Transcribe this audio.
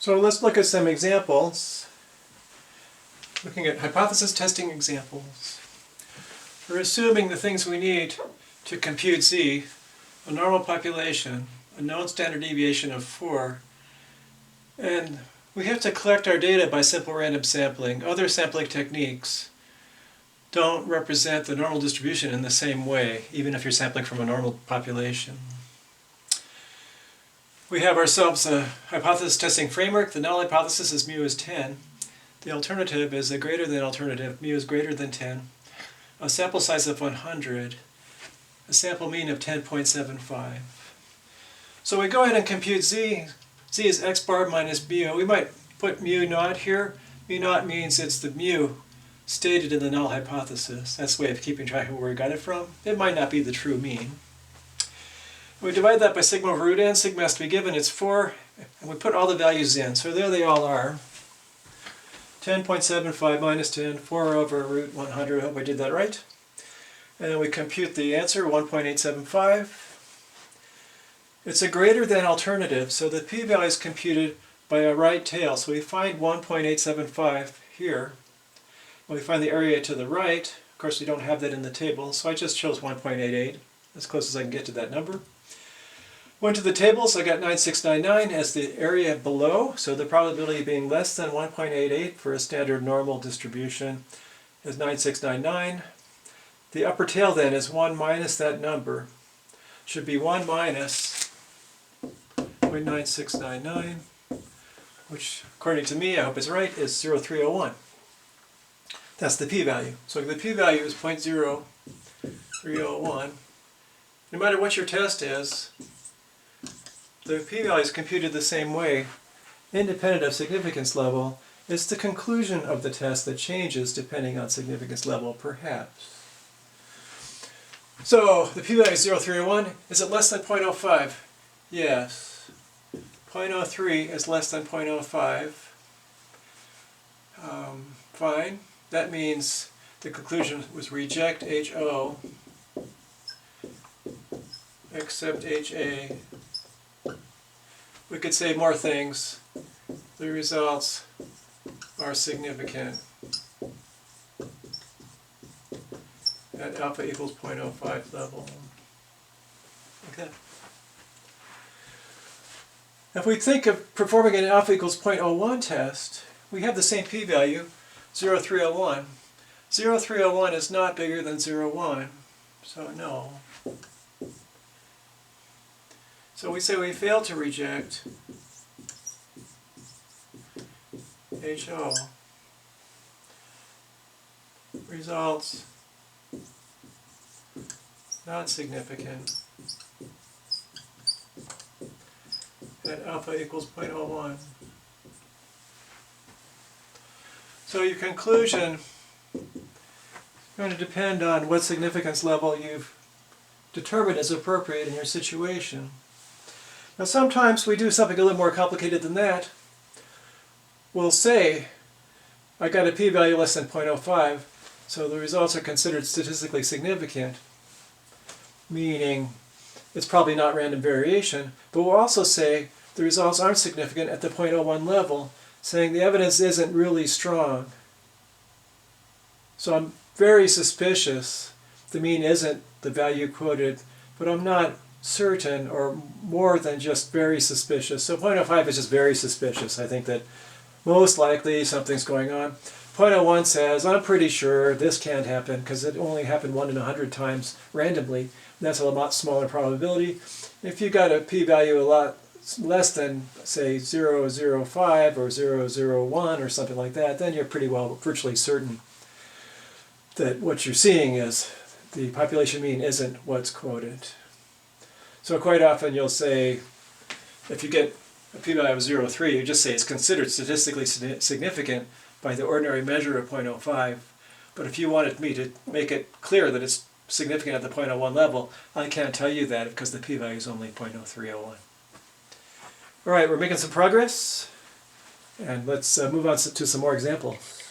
So let's look at some examples. Looking at hypothesis testing examples. We're assuming the things we need to compute Z, a normal population, a known standard deviation of 4, and we have to collect our data by simple random sampling. Other sampling techniques don't represent the normal distribution in the same way, even if you're sampling from a normal population. We have ourselves a hypothesis testing framework. The null hypothesis is mu is 10. The alternative is a greater than alternative. Mu is greater than 10. A sample size of 100. A sample mean of 10.75. So we go ahead and compute Z. Z is x bar minus mu. We might put mu naught here. Mu naught means it's the mu stated in the null hypothesis. That's a way of keeping track of where we got it from. It might not be the true mean. We divide that by sigma over root n. Sigma has to be given. It's 4. And we put all the values in. So there they all are. 10.75 minus 10, 4 over root 100. I hope I did that right. And then we compute the answer, 1.875. It's a greater than alternative, so the p-value is computed by a right tail. So we find 1.875 here. We find the area to the right. Of course, we don't have that in the table, so I just chose 1.88, as close as I can get to that number. Went to the tables, I got 9699 as the area below, so the probability of being less than 1.88 for a standard normal distribution is 9699. The upper tail then is 1 minus that number. Should be 1 minus 0.9699, which according to me, I hope is right, is 0.301. That's the p-value. So the p-value is 0.0301. No matter what your test is, the p-value is computed the same way, independent of significance level. It's the conclusion of the test that changes depending on significance level, perhaps. So the p-value is 0.301. Is it less than 0.05? Yes. 0.03 is less than 0.05. Fine. That means the conclusion was reject HO, accept HA. We could say more things. The results are significant at alpha equals 0.05 level. Okay. If we think of performing an alpha equals 0.01 test, we have the same p-value, 0.301. 0.301 is not bigger than 0.1, so no. So we say we fail to reject HO. Results not significant at alpha equals 0.01. So your conclusion is going to depend on what significance level you've determined is appropriate in your situation. Now sometimes we do something a little more complicated than that. We'll say, I got a p-value less than 0.05, so the results are considered statistically significant, meaning it's probably not random variation, but we'll also say the results aren't significant at the 0.01 level, saying the evidence isn't really strong. So I'm very suspicious the mean isn't the value quoted, but I'm not certain or more than just very suspicious. So 0.05 is just very suspicious. I think that most likely something's going on. 0.01 says, I'm pretty sure this can't happen because it only happened 1 in 100 times randomly. That's a lot smaller probability. If you got a p-value a lot less than, say, 0.005 or 0.001 or something like that, then you're pretty well virtually certain that what you're seeing is the population mean isn't what's quoted. So quite often you'll say, if you get a p-value of 0.03, you just say it's considered statistically significant by the ordinary measure of 0.05. But if you wanted me to make it clear that it's significant at the 0.01 level, I can't tell you that because the p-value is only 0.0301. All right, we're making some progress, and let's move on to some more examples.